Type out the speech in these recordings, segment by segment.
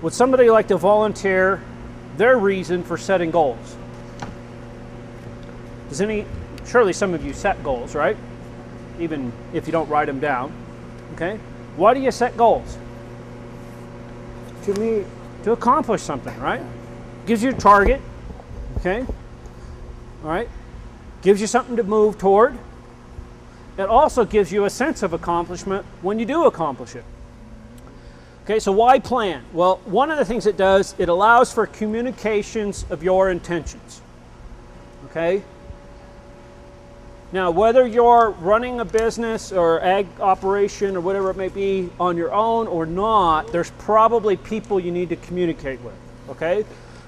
would somebody like to volunteer their reason for setting goals? Surely some of you set goals, right? Even if you don't write them down, okay? Why do you set goals? To accomplish something, right? Gives you a target, okay? All right? Gives you something to move toward. It also gives you a sense of accomplishment when you do accomplish it. Okay, so why plan? Well, one of the things it does, it allows for communications of your intentions. Okay? Now, whether you're running a business or ag operation or whatever it may be on your own or not, there's probably people you need to communicate with. Okay?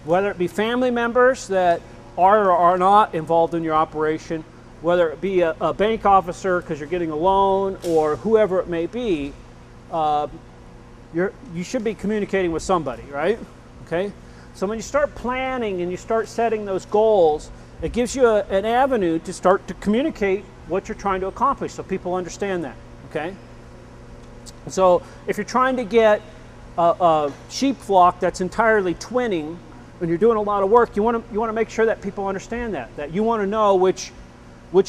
Whether it be family members that are or are not involved in your operation, whether it be a bank officer because you're getting a loan or whoever it may be, you should be communicating with somebody, right? Okay? So when you start planning and you start setting those goals, it gives you an avenue to start to communicate what you're trying to accomplish so people understand that, okay? So if you're trying to get a sheep flock that's entirely twinning, when you're doing a lot of work, you want to make sure that people understand that you want to know which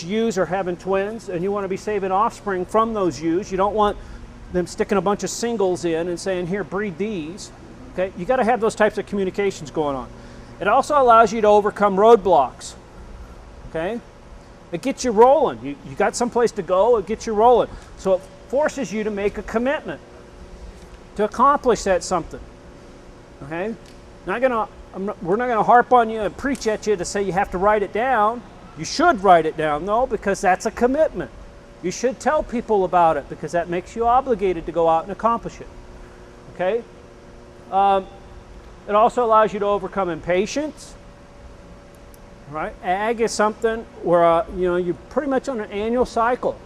ewes are having twins, and you want to be saving offspring from those ewes. You don't want them sticking a bunch of singles in and saying, here, breed these. Okay, you got to have those types of communications going on. It also allows you to overcome roadblocks. Okay, it gets you rolling. You got someplace to go, it gets you rolling. So it forces you to make a commitment to accomplish that something. Okay, we're not going to harp on you and preach at you to say you have to write it down. You should write it down, though, because that's a commitment. You should tell people about it because that makes you obligated to go out and accomplish it. Okay? It also allows you to overcome impatience. Right? Ag is something where you're pretty much on an annual cycle.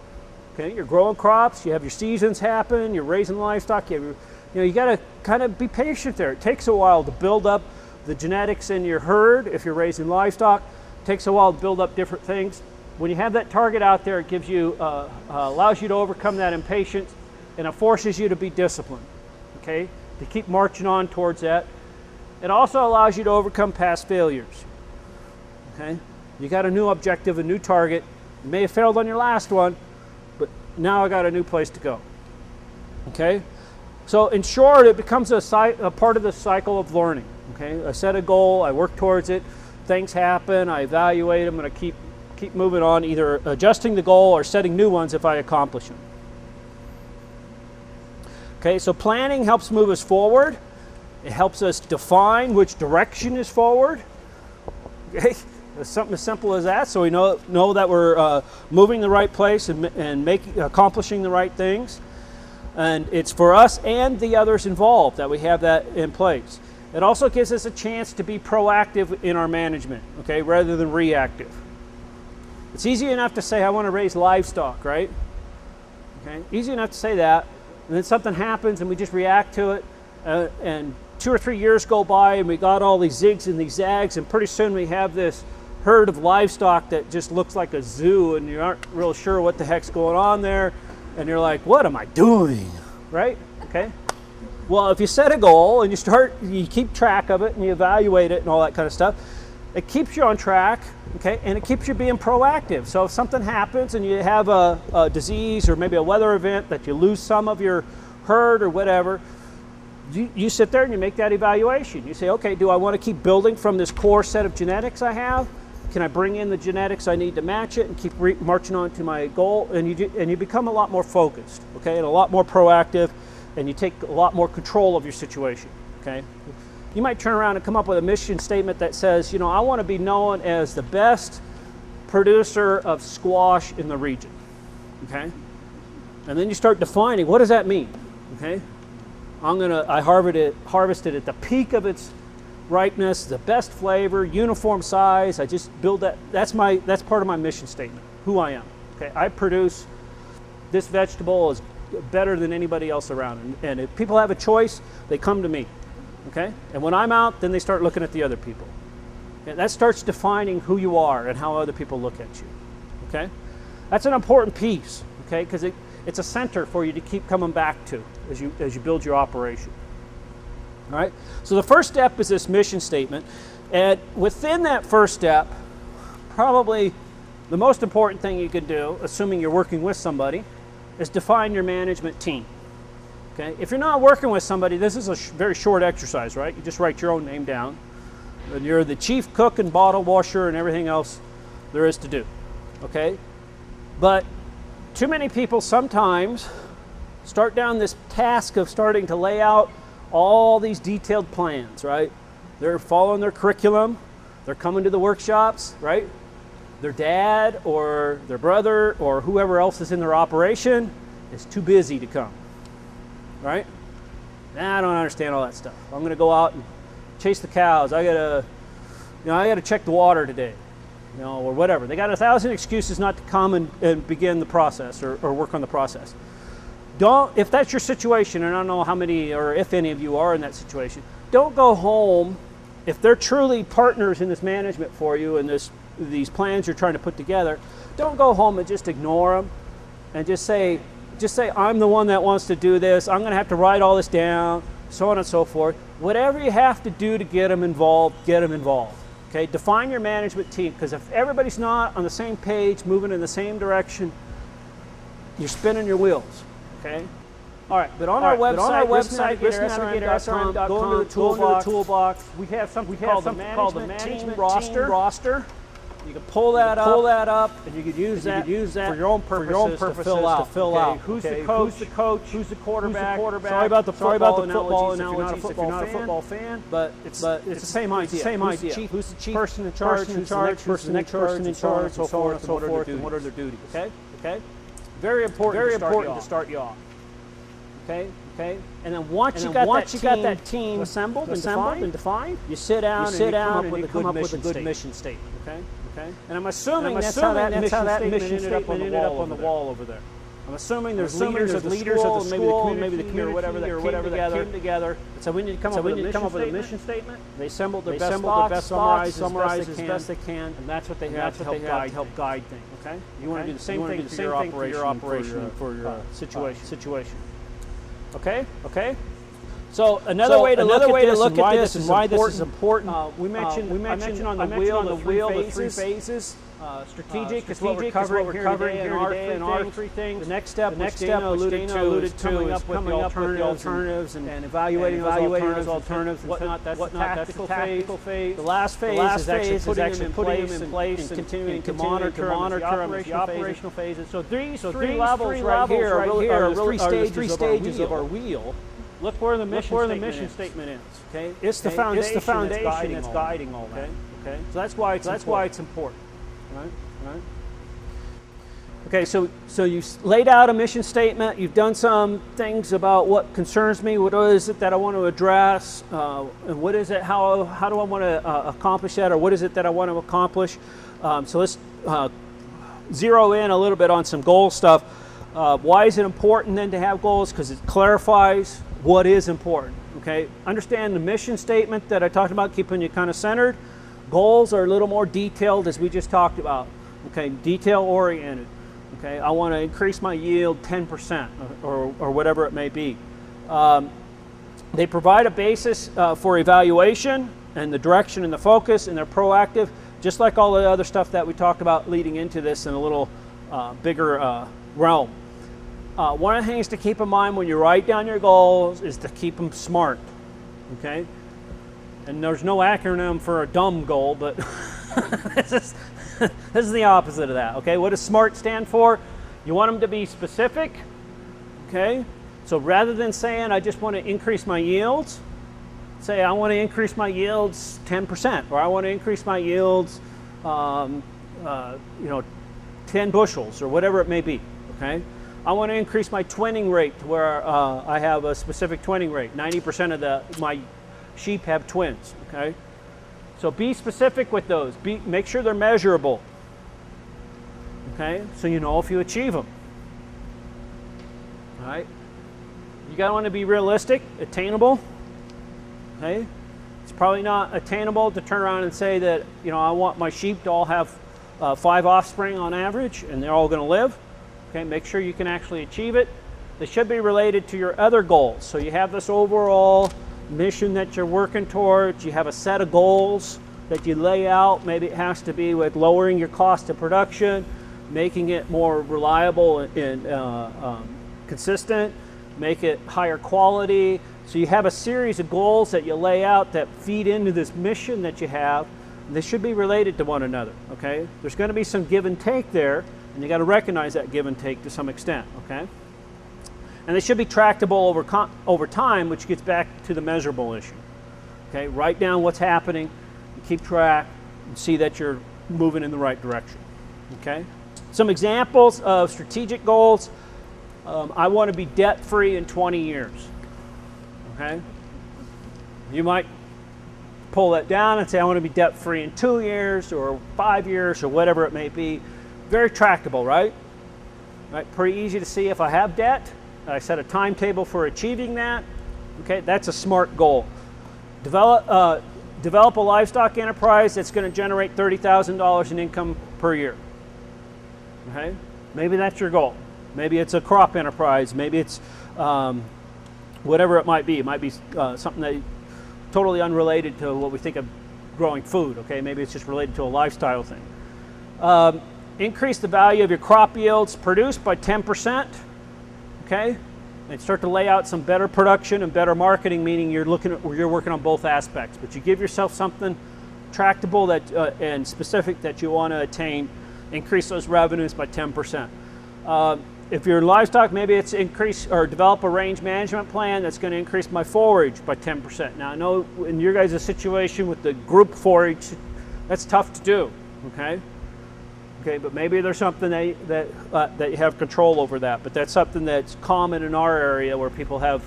Okay? You're growing crops. You have your seasons happen. You're raising livestock. You got to kind of be patient there. It takes a while to build up the genetics in your herd if you're raising livestock. It takes a while to build up different things. When you have that target out there, it gives you, allows you to overcome that impatience, and it forces you to be disciplined, okay, to keep marching on towards that. It also allows you to overcome past failures, okay. You got a new objective, a new target. You may have failed on your last one, but now I got a new place to go, okay. So in short, it becomes a part of the cycle of learning, okay. I set a goal, I work towards it, things happen, I evaluate them, and I keep moving on, either adjusting the goal or setting new ones if I accomplish them. Okay, so planning helps move us forward. It helps us define which direction is forward. Okay, it's something as simple as that, so we know that we're moving the right place and accomplishing the right things. And it's for us and the others involved that we have that in place. It also gives us a chance to be proactive in our management, okay, rather than reactive. It's easy enough to say, I want to raise livestock, right? Okay, easy enough to say that, and then something happens and we just react to it, and 2 or 3 years go by and we got all these zigs and these zags, and pretty soon we have this herd of livestock that just looks like a zoo, and you aren't real sure what the heck's going on there, and you're like, what am I doing, right? Okay. Well, if you set a goal and you keep track of it and you evaluate it and all that kind of stuff, it keeps you on track, okay, and it keeps you being proactive. So if something happens and you have a disease or maybe a weather event that you lose some of your herd or whatever, you sit there and you make that evaluation. You say, okay, do I want to keep building from this core set of genetics I have? Can I bring in the genetics I need to match it and keep marching on to my goal? And you become a lot more focused, okay, and a lot more proactive, and you take a lot more control of your situation, okay? You might turn around and come up with a mission statement that says, I want to be known as the best producer of squash in the region, okay? And then you start defining, what does that mean, okay? I harvested at the peak of its ripeness, the best flavor, uniform size. I just build that. That's part of my mission statement, who I am, okay? I produce this vegetable is better than anybody else around. And if people have a choice, they come to me. Okay? And when I'm out, then they start looking at the other people. And that starts defining who you are and how other people look at you. Okay? That's an important piece, okay? Because it's a center for you to keep coming back to as you build your operation. All right, so the first step is this mission statement, and within that first step, probably the most important thing you can do, assuming you're working with somebody, is define your management team. Okay, if you're not working with somebody, this is a very short exercise, right? You just write your own name down, and you're the chief cook and bottle washer and everything else there is to do. Okay, but too many people sometimes start down this task of starting to lay out all these detailed plans, right? They're following their curriculum, they're coming to the workshops, right? Their dad or their brother or whoever else is in their operation is too busy to come, right? Nah, I don't understand all that stuff. I'm going to go out and chase the cows. I gotta check the water today, or whatever. They got 1,000 excuses not to come and begin the process or work on the process. If that's your situation, and I don't know how many or if any of you are in that situation, don't go home. If they're truly partners in this management for you and these plans you're trying to put together, don't go home and just ignore them and just say, I'm the one that wants to do this. I'm going to have to write all this down, so on and so forth. Whatever you have to do to get them involved, get them involved. Okay, define your management team, because if everybody's not on the same page, moving in the same direction, you're spinning your wheels. Okay. All right, but on our website, risknavigator.com, go into the toolbox. We have something called the management team roster. You can pull that up, and you could use that for your own purposes to fill out. Who's the coach? Who's the quarterback? Sorry about the football analogy if you're not a football fan, but it's the same idea. Who's the chief person in charge? Who's the next person in charge? So forth. And what are their duties? Okay. Very important to start you off. Okay. And then once you got that team assembled and defined, you sit down and you come up with a good mission statement. Okay. And I'm assuming that's how that mission statement ended up on the wall over there. I'm assuming there's leaders of the school, maybe the community or whatever that came together. So we need to come up with a mission statement. They assembled their best thoughts, summarize as best they can, and that's what they have to help guide things. Okay. You want to do the same thing for your operation, for your situation. Okay. So another way to look at this and why this is important. We mentioned on the wheel the three phases. Strategic is what we're covering here in our three things. The next step, which Dana alluded to, is coming up with the alternatives and evaluating those alternatives and whatnot. That's the tactical phase. The last phase is actually putting them in place and continuing to monitor the operational phases. So these three levels right here are the three stages of our wheel. Look where the mission statement is. Okay, it's the foundation that's guiding all that. Okay, so that's why it's important. Right. Okay, so you laid out a mission statement. You've done some things about what concerns me. What is it that I want to address? And what is it? How do I want to accomplish that? Or what is it that I want to accomplish? So let's zero in a little bit on some goal stuff. Why is it important then to have goals? Because it clarifies what is important. Okay, understand the mission statement that I talked about, keeping you kind of centered. Goals are a little more detailed, as we just talked about. Okay, detail oriented. Okay, I want to increase my yield 10% or whatever it may be. They provide a basis for evaluation and the direction and the focus, and they're proactive, just like all the other stuff that we talked about leading into this in a little bigger realm. One of the things to keep in mind when you write down your goals is to keep them SMART. Okay. And there's no acronym for a dumb goal, but this is the opposite of that. Okay, what does SMART stand for? You want them to be specific. Okay, so rather than saying I just want to increase my yields, say I want to increase my yields 10%, or I want to increase my yields, 10 bushels, or whatever it may be. Okay, I want to increase my twinning rate to where I have a specific twinning rate. 90% of my sheep have twins. Okay, so be specific with those. Make sure they're measurable. Okay, so you know if you achieve them. All right, you gotta want to be realistic, attainable. Okay, it's probably not attainable to turn around and say that I want my sheep to all have 5 offspring on average, and they're all going to live. Okay, make sure you can actually achieve it. They should be related to your other goals. So you have this overall mission that you're working towards. You have a set of goals that you lay out. Maybe it has to be with lowering your cost of production, making it more reliable and consistent, make it higher quality. So you have a series of goals that you lay out that feed into this mission that you have. They should be related to one another, okay? There's going to be some give and take there, and you got to recognize that give and take to some extent, okay? And they should be tractable over time, which gets back to the measurable issue, okay? Write down what's happening, and keep track, and see that you're moving in the right direction, okay? Some examples of strategic goals. I want to be debt-free in 20 years, okay? You might pull that down and say, I want to be debt-free in 2 years or 5 years or whatever it may be. Very tractable, right? Right? Pretty easy to see if I have debt. I set a timetable for achieving that. Okay, that's a smart goal. Develop a livestock enterprise that's going to generate $30,000 in income per year. Okay, maybe that's your goal. Maybe it's a crop enterprise. Maybe it's whatever it might be. It might be something that totally unrelated to what we think of growing food, okay? Maybe it's just related to a lifestyle thing. Increase the value of your crop yields produced by 10%, okay? And start to lay out some better production and better marketing, meaning you're working on both aspects. But you give yourself something tractable and specific that you want to attain, increase those revenues by 10%. If you're livestock, maybe it's increase or develop a range management plan that's going to increase my forage by 10%. Now, I know in your guys' situation with the group forage, that's tough to do, okay? Okay, but maybe there's something that you have control over that. But that's something that's common in our area where people have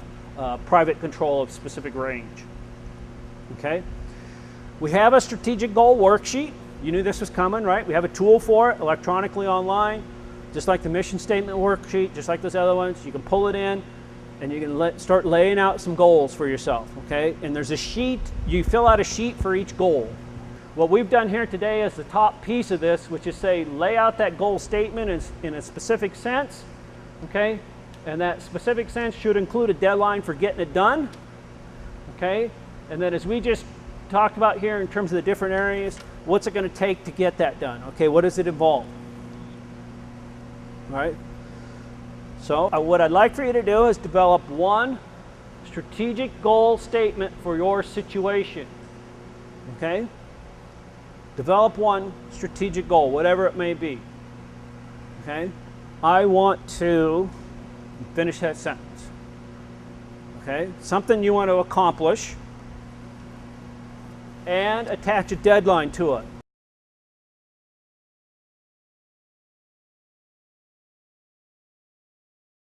private control of specific range, okay? We have a strategic goal worksheet. You knew this was coming, right? We have a tool for it electronically online. Just like the mission statement worksheet, just like those other ones, you can pull it in and you can start laying out some goals for yourself, okay? And there's a sheet, you fill out a sheet for each goal. What we've done here today is the top piece of this, which is say, lay out that goal statement in a specific sense, okay? And that specific sense should include a deadline for getting it done, okay? And then as we just talked about here in terms of the different areas, what's it gonna take to get that done, okay? What does it involve? All right. So what I'd like for you to do is develop one strategic goal statement for your situation. Okay? Develop one strategic goal, whatever it may be. Okay? I want to finish that sentence. Okay? Something you want to accomplish and attach a deadline to it.